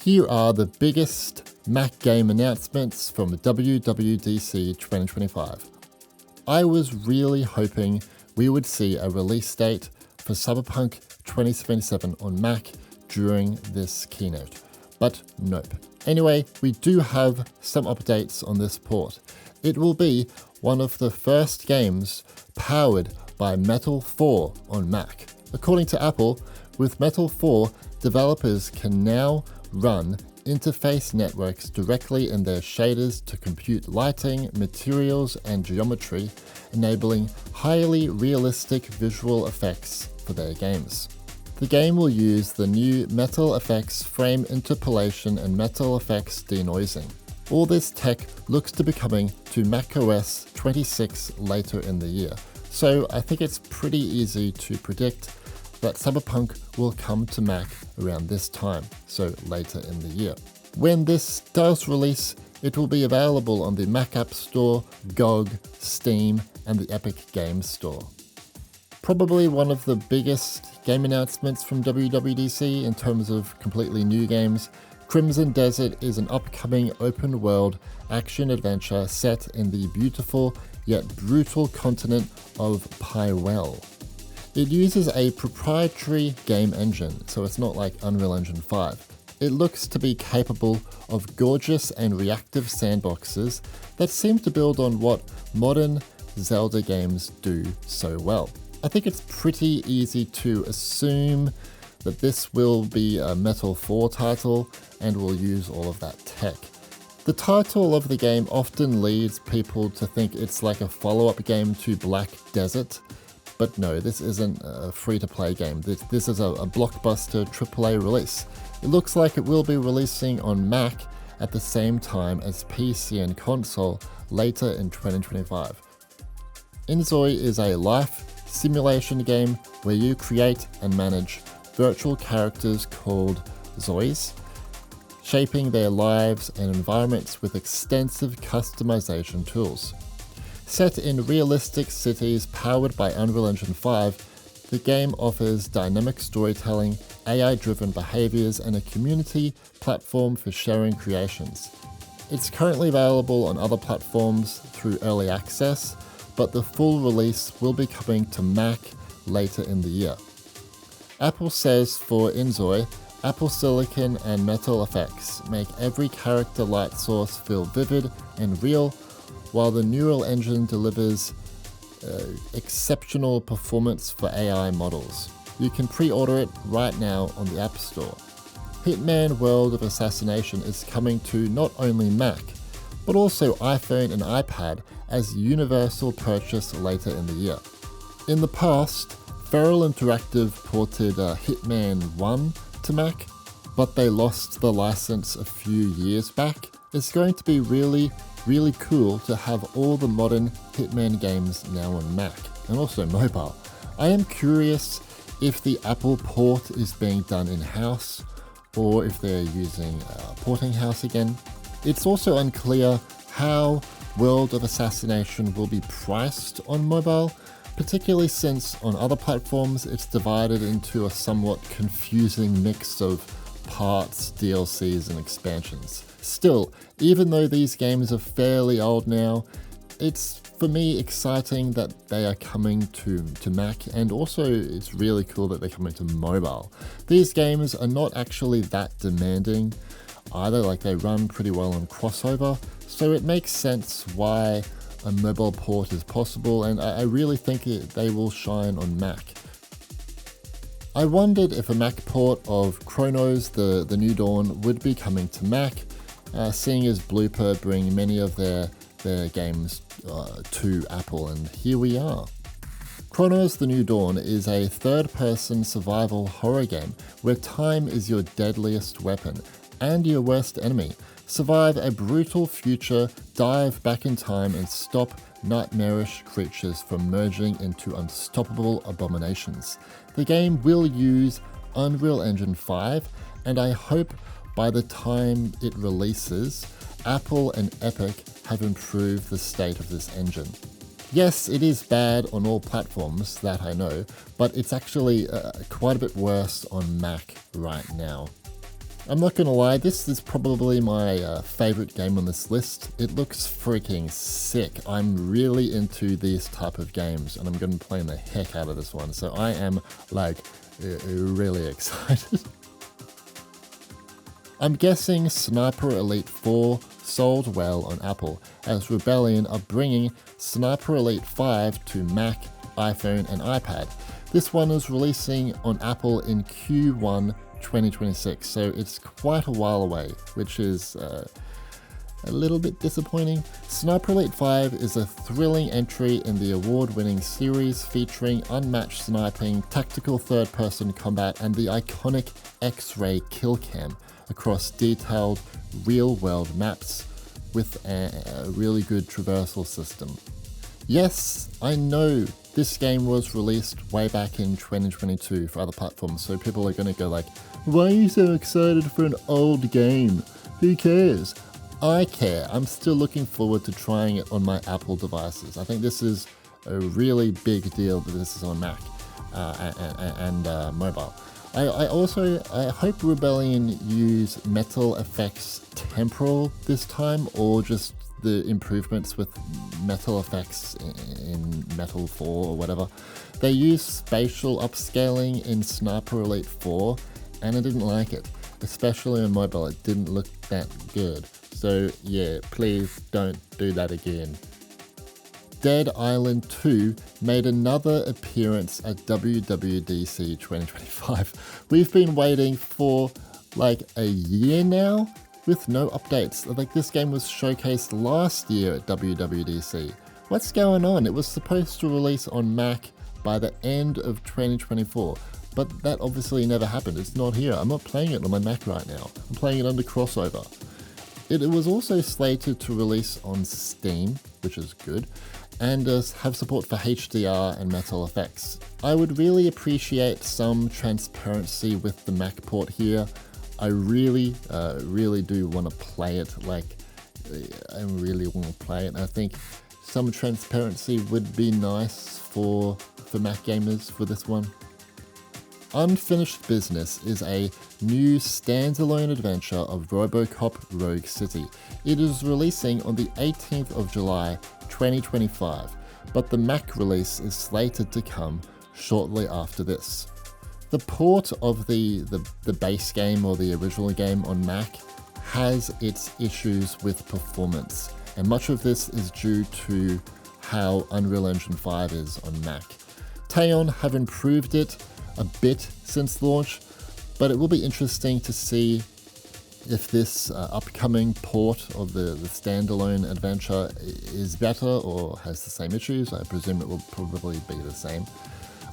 Here are the biggest Mac game announcements from WWDC 2025. I was really hoping we would see a release date for Cyberpunk 2077 on Mac during this keynote, but nope. Anyway, we do have some updates on this port. It will be one of the first games powered by Metal 4 on Mac. According to Apple, with Metal 4, developers can now run interface networks directly in their shaders to compute lighting, materials, and geometry, enabling highly realistic visual effects for their games. The game will use the new Metal Effects frame interpolation and Metal Effects denoising. All this tech looks to be coming to macOS 26 later in the year, so I think it's pretty easy to predict that Cyberpunk will come to Mac around this time, so later in the year. When this does release, it will be available on the Mac App Store, GOG, Steam, and the Epic Games Store. Probably one of the biggest game announcements from WWDC in terms of completely new games, Crimson Desert is an upcoming open-world action-adventure set in the beautiful yet brutal continent of Pywell. It uses a proprietary game engine, so it's not like Unreal Engine 5. It looks to be capable of gorgeous and reactive sandboxes that seem to build on what modern Zelda games do so well. I think it's pretty easy to assume that this will be a Metal 4 title and will use all of that tech. The title of the game often leads people to think it's like a follow-up game to Black Desert, but no, this isn't a free-to-play game. This is a blockbuster AAA release. It looks like it will be releasing on Mac at the same time as PC and console later in 2025. inZOI is a life simulation game where you create and manage virtual characters called ZOIs, shaping their lives and environments with extensive customization tools. Set in realistic cities powered by Unreal Engine 5, the game offers dynamic storytelling, AI-driven behaviors, and a community platform for sharing creations. It's currently available on other platforms through early access, but the full release will be coming to Mac later in the year. Apple says for inZOI, Apple Silicon and Metal Effects make every character light source feel vivid and real, while the neural engine delivers exceptional performance for AI models. You can pre-order it right now on the App Store. HITMAN World of Assassination is coming to not only Mac, but also iPhone and iPad as universal purchase later in the year. In the past, Feral Interactive ported Hitman 1 to Mac, but they lost the license a few years back. It's going to be really cool to have all the modern Hitman games now on Mac, and also mobile. I am curious if the Apple port is being done in-house, or if they're using Porting House again. It's also unclear how World of Assassination will be priced on mobile, particularly since on other platforms it's divided into a somewhat confusing mix of parts, DLCs, and expansions. Still, even though these games are fairly old now, it's for me exciting that they are coming to Mac, and also it's really cool that they're coming to mobile. These games are not actually that demanding either, like they run pretty well on crossover, so it makes sense why a mobile port is possible, and I really think they will shine on Mac. I wondered if a Mac port of Cronos, the New Dawn, would be coming to Mac, seeing as Blooper bring many of their games to Apple, and here we are. Cronos the New Dawn is a third-person survival horror game where time is your deadliest weapon and your worst enemy. Survive a brutal future, dive back in time, and stop nightmarish creatures from merging into unstoppable abominations. The game will use Unreal Engine 5, and I hope by the time it releases, Apple and Epic have improved the state of this engine. Yes, it is bad on all platforms, that I know, but it's actually quite a bit worse on Mac right now. I'm not gonna lie, this is probably my favorite game on this list. It looks freaking sick. I'm really into these type of games, and I'm gonna be playing the heck out of this one. So I am like really excited. I'm guessing Sniper Elite 4 sold well on Apple, as Rebellion are bringing Sniper Elite 5 to Mac, iPhone and iPad. This one is releasing on Apple in Q1 2026, so it's quite a while away, which is a little bit disappointing. Sniper Elite 5 is a thrilling entry in the award-winning series featuring unmatched sniping, tactical third-person combat and the iconic X-ray kill cam across detailed real-world maps with a really good traversal system. Yes, I know this game was released way back in 2022 for other platforms, so people are going to go like, why are you so excited for an old game? Who cares? I care. I'm still looking forward to trying it on my Apple devices. I think this is a really big deal that this is on Mac and mobile. I hope Rebellion use Metal Effects Temporal this time, or just the improvements with Metal Effects in Metal 4 or whatever. They used spatial upscaling in Sniper Elite 4, and I didn't like it. Especially on mobile, it didn't look that good. So yeah, please don't do that again. Dead Island 2 made another appearance at WWDC 2025. We've been waiting for like a year now with no updates. Like, this game was showcased last year at WWDC. What's going on? It was supposed to release on Mac by the end of 2024, but that obviously never happened. It's not here. I'm not playing it on my Mac right now. I'm playing it under Crossover. It was also slated to release on Steam, which is good, and have support for HDR and Metal Effects. I would really appreciate some transparency with the Mac port here. I really do want to play it. Like, I really want to play it. I think some transparency would be nice for Mac gamers for this one. Unfinished Business is a new standalone adventure of RoboCop Rogue City. It is releasing on the 18th of July 2025, but the Mac release is slated to come shortly after this. The port of the base game or the original game on Mac has its issues with performance, and much of this is due to how Unreal Engine 5 is on Mac. Teon have improved it a bit since launch, but it will be interesting to see if this upcoming port of the standalone adventure is better or has the same issues. I presume it will probably be the same.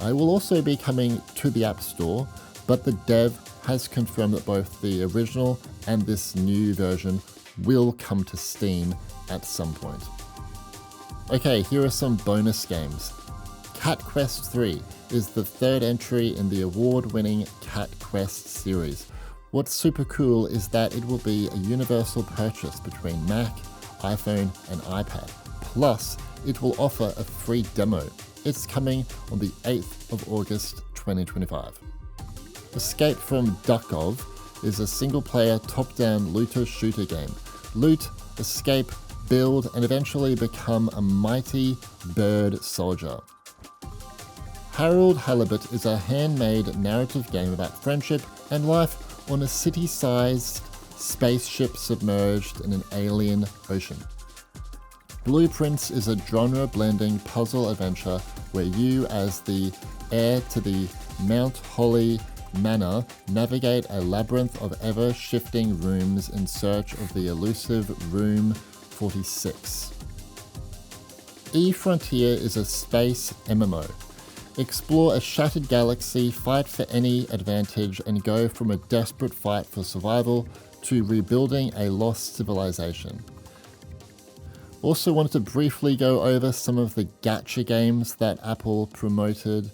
It will also be coming to the App Store, but the dev has confirmed that both the original and this new version will come to Steam at some point. Okay, here are some bonus games. Cat Quest 3 is the third entry in the award-winning Cat Quest series. What's super cool is that it will be a universal purchase between Mac, iPhone and iPad. Plus, it will offer a free demo. It's coming on the 8th of August 2025. Escape from Duckov is a single-player top-down looter-shooter game. Loot, escape, build, and eventually become a mighty bird soldier. Harold Halibut is a handmade narrative game about friendship and life on a city-sized spaceship submerged in an alien ocean. Blueprints is a genre-blending puzzle adventure where you, as the heir to the Mount Holly Manor, navigate a labyrinth of ever-shifting rooms in search of the elusive Room 46. E-Frontier is a space MMO. Explore a shattered galaxy, fight for any advantage, and go from a desperate fight for survival to rebuilding a lost civilization. Also wanted to briefly go over some of the Gatcha games that Apple promoted.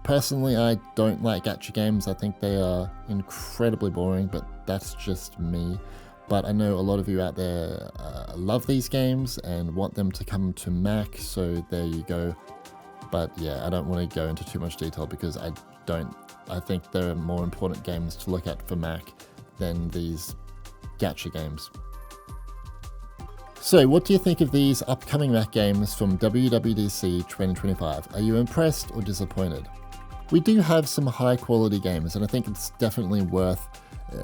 Personally, I don't like Gatcha games. I think they are incredibly boring, but that's just me. But I know a lot of you out there love these games and want them to come to Mac, so there you go. But yeah, I don't want to go into too much detail because I think there are more important games to look at for Mac than these Gatcha games. So what do you think of these upcoming Mac games from WWDC 2025? Are you impressed or disappointed? We do have some high quality games, and I think it's definitely worth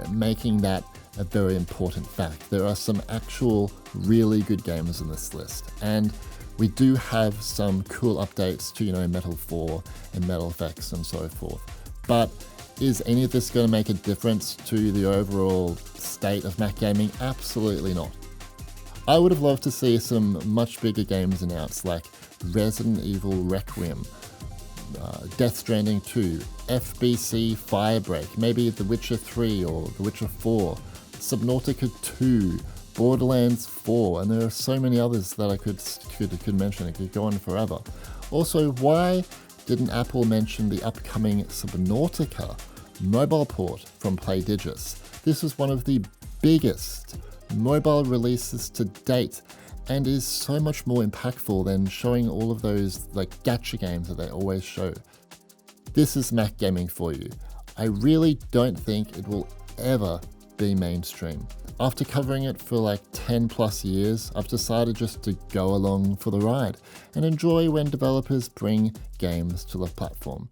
making that a very important fact. There are some actual really good games in this list, and we do have some cool updates to, Metal 4 and Metal Effects and so forth. But is any of this going to make a difference to the overall state of Mac gaming? Absolutely not. I would have loved to see some much bigger games announced, like Resident Evil Requiem, Death Stranding 2, FBC Firebreak, maybe The Witcher 3 or The Witcher 4, Subnautica 2, Borderlands 4, and there are so many others that I could mention. It could go on forever. Also, why didn't Apple mention the upcoming Subnautica mobile port from PlayDigis? This is one of the biggest mobile releases to date and is so much more impactful than showing all of those Gatcha games that they always show. This is Mac gaming for you. I really don't think it will ever be mainstream. After covering it for 10 plus years, I've decided just to go along for the ride and enjoy when developers bring games to the platform.